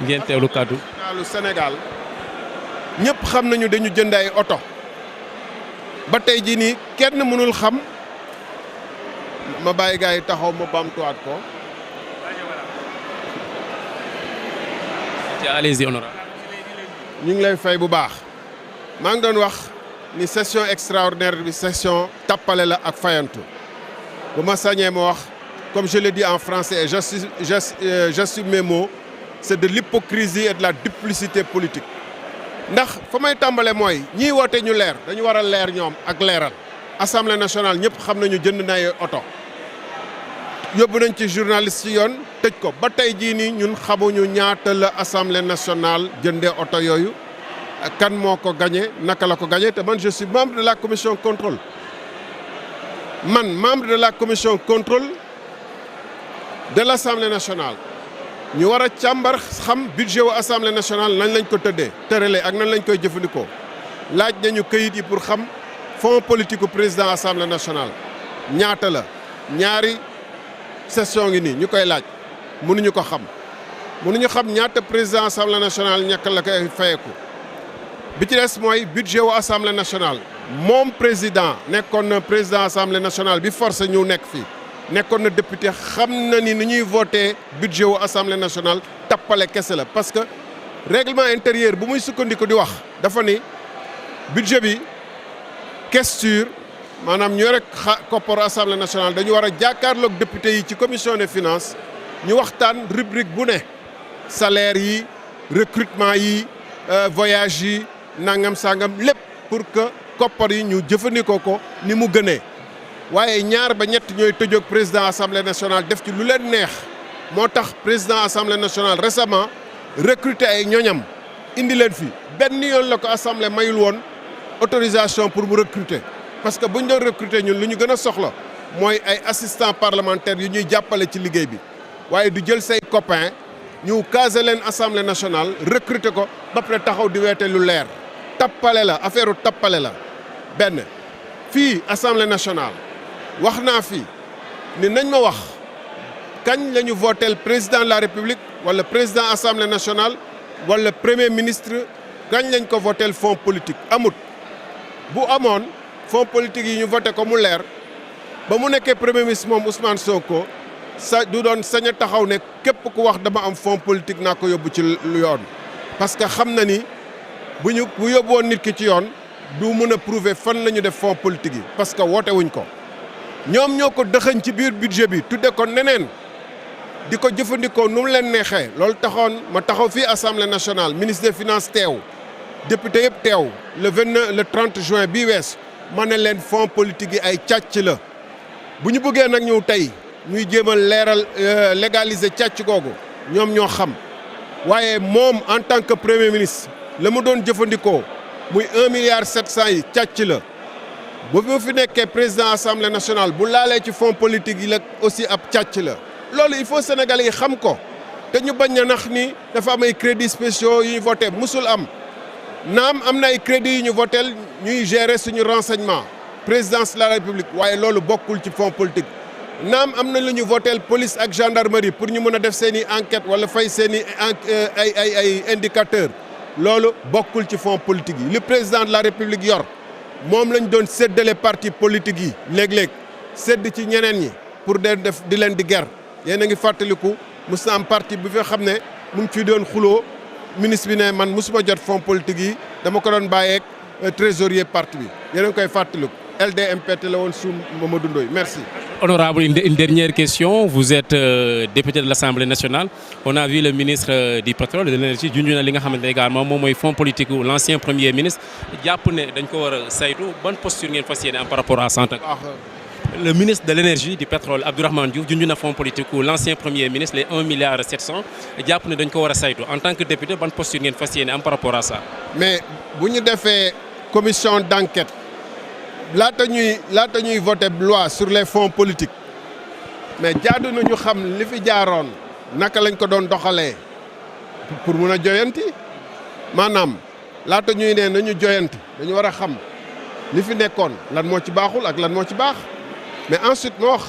ngeen teewlu kàddu. nationalu Sénégal ñëpp xam nañu dañu jënd ay oto ba tey jii nii kenn mënul xam ma bàyyi gars yi taxaw ma bamtuwaat ko. allez-y honorable. ñu ngi lay fay bu baax maa ngi doon wax ni session extraordinaire bi session tappale la ak fayantu bu ma sañee ma wax comme je le dis en français et j'assume mes mots, c'est de l'hypocrisie et de la duplicité politique. ndax fa may tàmbale mooy ñiy woote ñu leer dañu war a leer ñoom ak leeral. Assemblée nationale ñëpp xam nañu jënd na ay oto yóbbu nañ ci journaliste ci yoon tëj ko ba tey jii nii ñun xamuñu ñaata la Assemblée nationale jëndee oto yooyu kan moo ko gagné naka la ko gagné te man je suis membre de la commission contrôle membre de la commission contrôle de l'Assemblée nationale. ñu war a càmbar xam budget wu Assemblée nationale nañ lañ ko tëralee ak nan lañ koy jëfandikoo laaj nañu këyit yi pour xam fonds politique président Assemblée nationale ñaata la ñaari session ngi nii ñu koy laaj mënuñu ko xam mënuñu xam ñaata président Assemblée nationale ñàkk la koy fayeku bi ci des mooy budget wu Assemblée nationale moom président nekkoon na président Assemblée nationale bi forcé ñu nekk fii nekkoon na député xam na ni ñuy voté budget wu Assemblée nationale tappale kese la parce que règlement intérieur bu muy sukkandiku di wax dafa ni budget bi questure maanaam ñu rek kopparu Assemblée nationale dañu war a jàkkaarloog député yi ci commission des finances ñu waxtaan rubrique bu ne salaire yi recrutement yi voyage yi nangam sangam lépp pour que koppar yi ñu jëfandikoo ko ni mu gënee. waaye ñaar ba ñett ñooy tëjoog président assemblée nationale def ci lu leen neex moo tax président assemblée nationale récemment recruter ay ñoñam indi leen fi benn yoon la ko assemblée mayul woon autorisation pour mu recruter. parce que bu ñu doon recruter ñun lu ñu gën a soxla mooy ay assistants parlementaires yu ñuy jàppale ci liggéey bi waaye du jël say copains ñu caser leen assemblée nationale recruter ko ba pare taxaw di weete lu leer. tappale la affaire tappale la benn fii assemblée nationale. wax naa fi ni nañ ma wax kañ la ñu votel président de la république wala président assemblée nationale wala premier ministre kañ lañ ko votel fonds politique amut bu amoon fonds politique yi ñu voté ko mu leer ba mu nekkee premier ministre moom Ousmane Sonko du doon sañ a taxaw ne képp ku wax dama am fonds politique naa ko yóbbu ci lu yoon parce que xam na ni bu yóbbuwoon nit ki ci yoon du mën a prouver fan la ñu def fonds politique yi parce que woote wuñ ko. ñoom ñoo ko dëxëñ ci biir budget bi tudde ko neneen di ko jëfandikoo nu mu leen neexee loolu taxoon ma taxaw fii assemblée nationale ministre des finances teew député yëpp teew le 30 juin bii wees ma ne leen fonds politique yi ay càcc la bu ñu bëggee nag ñëw tey ñuy jéem a leeral légaliser càcc googu ñoom ñoo xam waaye moom en tant que premier ministre la mu doon jëfandikoo muy 1,7 milliard yi càcc la. bu fi nekkee président assemblée nationale bu laalee ci fonds politique yi la aussi ab càcc la loolu il faut sénégalais yi xam ko te ñu bañ a nax ni dafa am ay crédits spéciaux yu ñu voté musul am naam am na ay crédits yu ñu votel ñuy gérer suñu renseignement présidence de la république waaye loolu bokkul ci fonds politique naam am na lu ñu votel police ak gendarmerie pour ñu mën a def seen i enquête wala fay seen i ay indicateurs loolu bokkul ci fonds politique yi li président de la république yor moom lañ doon séddale parti politique yi léeg-léeg sédd ci ñeneen ñi pour di leen di ger yéen a ngi fàttaliku mos na am parti bi fi xam ne mu ngi fi doon xuloo ministre bi ne man mosuma jot fonds politique yi dama ko doon bàyyeeg trésorier parti bi yéen a ngi koy fàttaliku LDMPT la woon suum Mamadou Ndoye merci. Honorable, une dernière question. Vous êtes député de l'Assemblée nationale. On a vu le ministre du pétrole et de l'énergie junj na li nga xamante ne également moom mooy fonds politique wu l'ancien premier ministre jàpp ne dañ ko war a saytu ban posture ngeen fas yéene am par rapport à Santa. Le ministre de l'énergie du pétrole Abdourahmane Diouf junj na fonds politique wu l'ancien premier ministre les 1,7 milliard jàpp ne dañ ko war a saytu en tant que député ban posture ngeen fas yéene am par rapport à ça. mais bu ñu defee commission d'enquête. laata ñuy voté loi sur les fonds politiques mais jaadu na ñu xam li fi jaaroon naka lañ ko doon doxalee pour mun a joyanti maanaam laata ñuy ne nañu joyanti dañu war a xam li fi nekkoon lan moo ci baaxul ak lan moo ci baax mais ensuite moo wax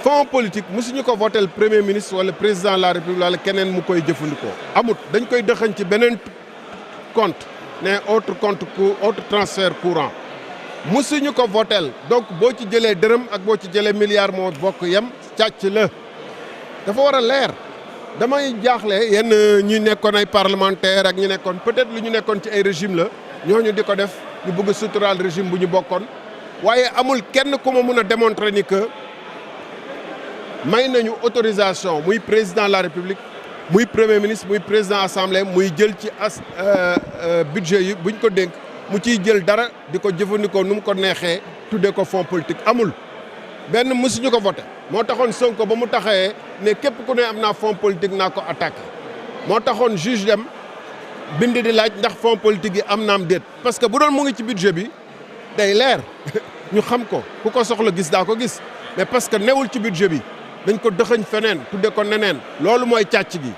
fonds politique musuñu ko voté le premier ministre wala président de la république wala keneen mu koy jëfandikoo amut dañ koy dëxañ ci beneen compte ne autre transfert courant musuñu ko votel donc boo ci jëlee dërëm ak boo ci jëlee milliard moo bokk yem càcc la dafa war a leer damay jaaxle yenn ñi nekkoon ay parlementaire ak ñi nekkoon peut-être lu ñu nekkoon ci ay régime la ñooñu di ko def ñu bëgg suturaal régime bu ñu bokkoon waaye amul kenn ku ma mun a démontrer ni que may nañu autorisation muy président de la république muy premier ministre muy président assemblée muy jël ci budget yi buñ ko dénk mu ciy jël dara di ko jëfandikoo nu mu ko neexee tuddee ko fonds politique amul benn mësuñu ko voté moo taxoon Sonko ba mu taxawee ne képp ku ne am naa fonds politique naa ko attaqué moo taxoon juge dem bind di laaj ndax fonds politique yi am naam déet parce que bu doon mu ngi ci budget bi day leer ñu xam ko ku ko soxla gis daa ko gis mais parce que newul ci budget bi dañ ko dëxëñ feneen tudde ko neneen loolu mooy càcc gi.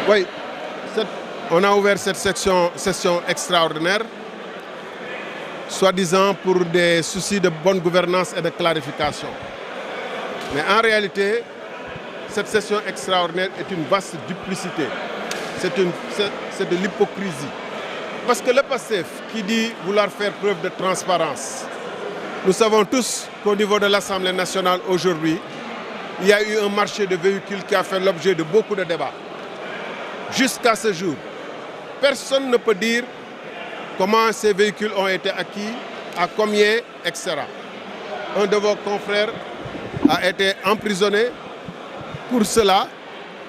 Oui, on a ouvert cette session extraordinaire, soi-disant pour des soucis de bonne gouvernance et de clarification. Mais en réalité, cette session extraordinaire est une vaste duplicité. C'est de l'hypocrisie. Parce que le PASTEF qui dit vouloir faire preuve de transparence, nous savons tous qu'au niveau de l'Assemblée nationale aujourd'hui, il y a eu un marché de véhicules qui a fait l'objet de beaucoup de débats. Jusqu'à ce jour, personne ne peut dire comment ces véhicules ont été acquis, à combien, etc. Un de vos confrères a été emprisonné pour cela.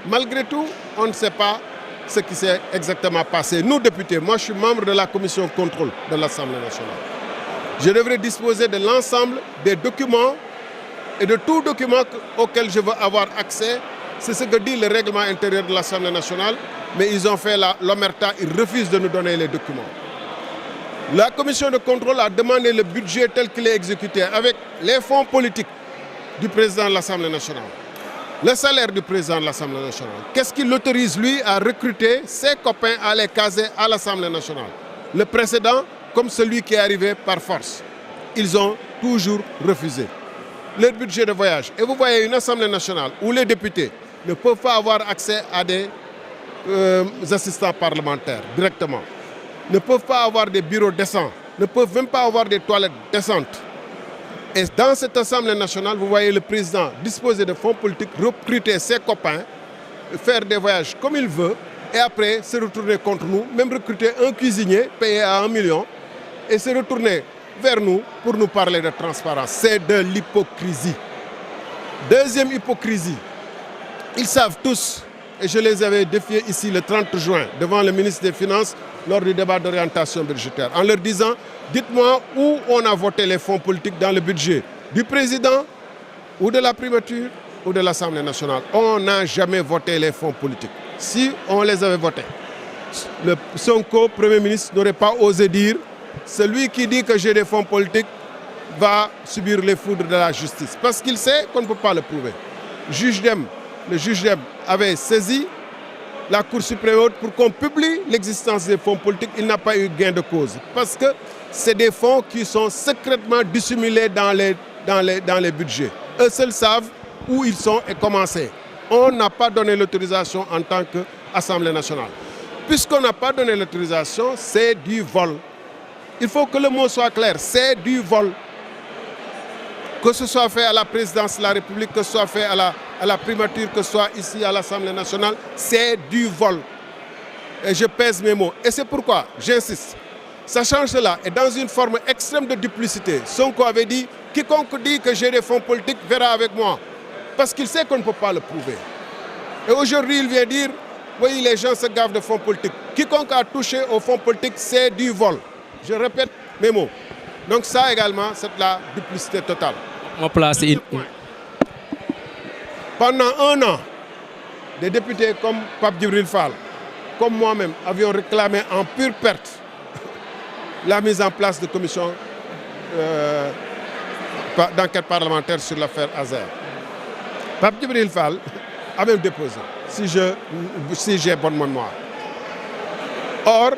Malgré tout, on ne sait pas ce qui s'est exactement passé. Nous, députés, moi je suis membre de la commission contrôle de l'Assemblée nationale. Je devrais disposer de l'ensemble des documents et de tout document auquel je veux avoir accès. C'est ce que dit le règlement intérieur de l'Assemblée nationale, mais ils ont fait l'omerta, ils refusent de nous donner les documents. La commission de contrôle a demandé le budget tel qu'il est exécuté avec les fonds politiques du président de l'Assemblée nationale, le salaire du président de l'Assemblée nationale. Qu'est-ce qui l'autorise, lui, à recruter ses copains à les caser à l'Assemblée nationale? Le précédent, comme celui qui est arrivé par force. Ils ont toujours refusé leur budget de voyage. Et vous voyez une Assemblée nationale où les députés ne peuvent pas avoir accès à des assistants parlementaires directement, ne peuvent pas avoir des bureaux décents, ne peuvent même pas avoir des toilettes décentes. Et dans cette Assemblée nationale, vous voyez le président disposer de fonds politiques, recruter ses copains, faire des voyages comme il veut, et après se retourner contre nous, même recruter un cuisinier payé à 1 million, et se retourner vers nous pour nous parler de transparence. C'est de l'hypocrisie. Deuxième hypocrisie, ils savent tous, et je les avais défiés ici le 30 juin devant le ministre des Finances lors du débat d'orientation budgétaire, en leur disant, dites-moi où on a voté les fonds politiques dans le budget du président ou de la primature ou de l'Assemblée nationale. On n'a jamais voté les fonds politiques. Si on les avait votés, le Sonko, Premier ministre, n'aurait pas osé dire celui qui dit que j'ai des fonds politiques va subir les foudres de la justice. Parce qu'il sait qu'on ne peut pas le prouver. Le juge Dem avait saisi la Cour suprême haute pour qu'on publie l'existence des fonds politiques. Il n'a pas eu gain de cause. Parce que c'est des fonds qui sont secrètement dissimulés dans les budgets. Eux seuls savent où ils sont et comment c'est. On n'a pas donné l'autorisation en tant qu'Assemblée nationale. Puisqu'on n'a pas donné l'autorisation, c'est du vol. Il faut que le mot soit clair, c'est du vol. Que ce soit fait à la présidence de la République, que ce soit fait à la primature, que ce soit ici à l'Assemblée nationale, c'est du vol. Et je pèse mes mots. Et c'est pourquoi, j'insiste, sachant cela, et dans une forme extrême de duplicité, Sonko avait dit, quiconque dit que j'ai des fonds politiques verra avec moi. Parce qu'il sait qu'on ne peut pas le prouver. Et aujourd'hui, il vient dire, oui, les gens se gavent de fonds politiques. Quiconque a touché aux fonds politiques, c'est du vol. Je répète mes mots. Donc ça également, c'est la duplicité totale. Pendant 1 an, des députés comme Pape Djibril Fall, comme moi-même, avions réclamé en pure perte la mise en place de commissions d'enquête parlementaire sur l'affaire Azer. Pape Djibril Fall a même déposé, si j'ai bonne mémoire. Or,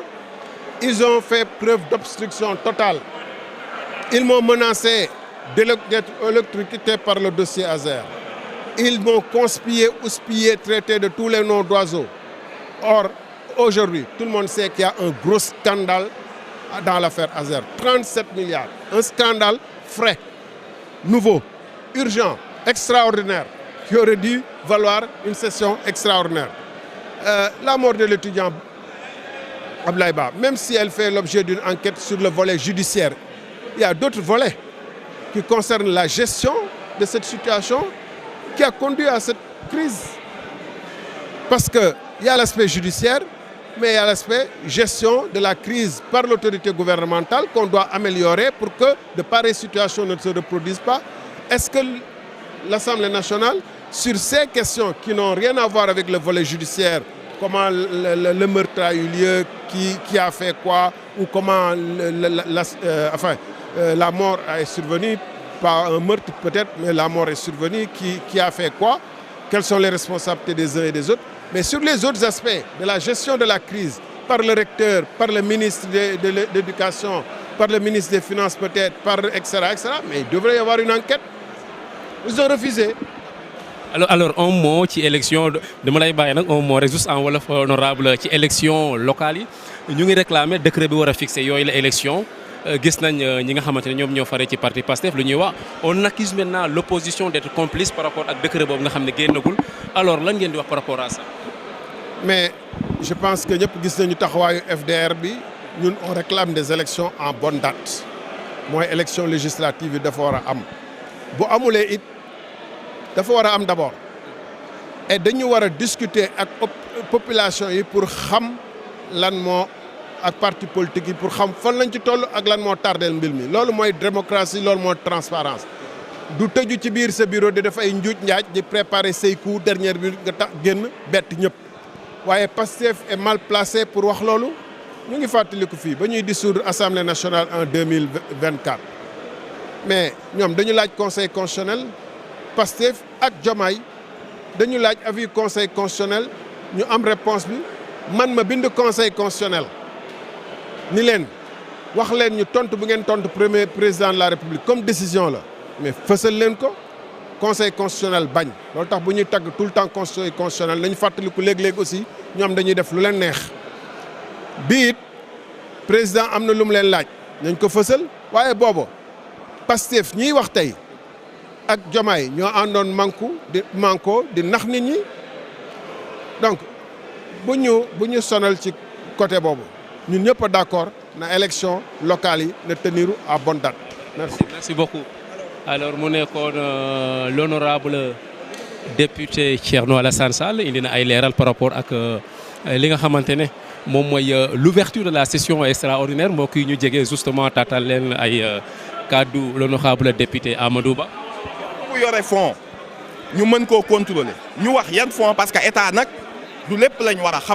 ils ont fait preuve d'obstruction totale. Ils m'ont menacé d'être électrocuté par le dossier Azer. Ils m'ont conspié, houspillé, traité de tous les noms d'oiseaux. Or, aujourd'hui, tout le monde sait qu'il y a un gros scandale dans l'affaire Azer. 37 milliards. Un scandale frais, nouveau, urgent, extraordinaire, qui aurait dû valoir une session extraordinaire. La mort de l'étudiant Abdoulaye Ba, même si elle fait l'objet d'une enquête sur le volet judiciaire, il y a d'autres volets qui concernent la gestion de cette situation qui a conduit à cette crise. Parce qu'il y a l'aspect judiciaire, mais il y a l'aspect gestion de la crise par l'autorité gouvernementale qu'on doit améliorer pour que de pareilles situations ne se reproduisent pas. Est-ce que l'Assemblée nationale, sur ces questions qui n'ont rien à voir avec le volet judiciaire, comment le meurtre a eu lieu, qui a fait quoi, ou comment la mort est survenue, pas un meurtre peut-être, mais la mort est survenue, qui a fait quoi, quelles sont les responsabilités des uns et des autres. Mais sur les autres aspects de la gestion de la crise, par le recteur, par le ministre de l'Éducation, par le ministre des Finances peut-être, etc., mais il devrait y avoir une enquête. Ils ont refusé. Alors un mot ci élection dama lay bàyyi nag un mot rek juste en wolof honorable ci élection locale yi ñu ngi réclamer décret bi war a fixer yooyu la élection gis nañ ñi nga xamante ne ñoom ñoo faree ci parti Pastef lu ñuy wax on accuse maintenant l'opposition d'être complice par rapport ak décret boobu nga xam ne génnagul alors lan ngeen di wax par rapport à ça. Mais je pense que ñëpp gis nañu taxawaayu FDR bi ñun on réclame des élections en bonne date mooy élection législative yi dafa war a am bu amulee it dafa war a am d'abord et dañu war a discuter ak population yi pour xam lan moo ak parti politique yi pour xam fan lañ ci toll ak lan moo tardeel mbir mi loolu mooy démocratie loolu mooy transparence du tëju ci biir sa bureau di def ay njuuj njaaj di préparer say coup dernière bi nga tax génn bett ñëpp waaye Pastef est mal placé pour wax loolu ñu ngi fàttaliku fii ba ñuy dissoudre Assemblée nationale en 2024 mais ñoom dañu laaj conseil constitutionnel Pastef ak Diomaye dañu laaj avis conseil constitutionnel ñu am réponse bi man ma bind conseil constitutionnel ni leen wax leen ñu tontu bu ngeen tontu premier président de la république comme décision la mais fësal leen ko conseil constitutionnel bañ loolu tax bu ñuy tagg tout le temps conseil constitutionnel nañu fàttaliku léeg-léeg aussi ñoom dañuy def lu leen neex bii it président am na lu mu leen laaj nañ ko fësal waaye boobu Pastef ñiy wax tey ak Diomaye ñoo àndoon manko di nax nit ñi donc bu ñu sonal ci côté boobu ñun ñëpp a d'accord na élection locale yi na tenir à bonne date merci beaucoup. Alors mu nekkoon l'honorable député Thierno Alassane Sall indi na ay leeral par rapport ak li nga xamante ne moom mooy l'ouverture de la session extraordinaire mbokk yi ñu jege justement taatal leen ay kaddu l'honorable député Amadou Ba. bu yore fonds ñu mën koo contrôler ñu wax yan fonds parce que état nag du lépp lañ war a xam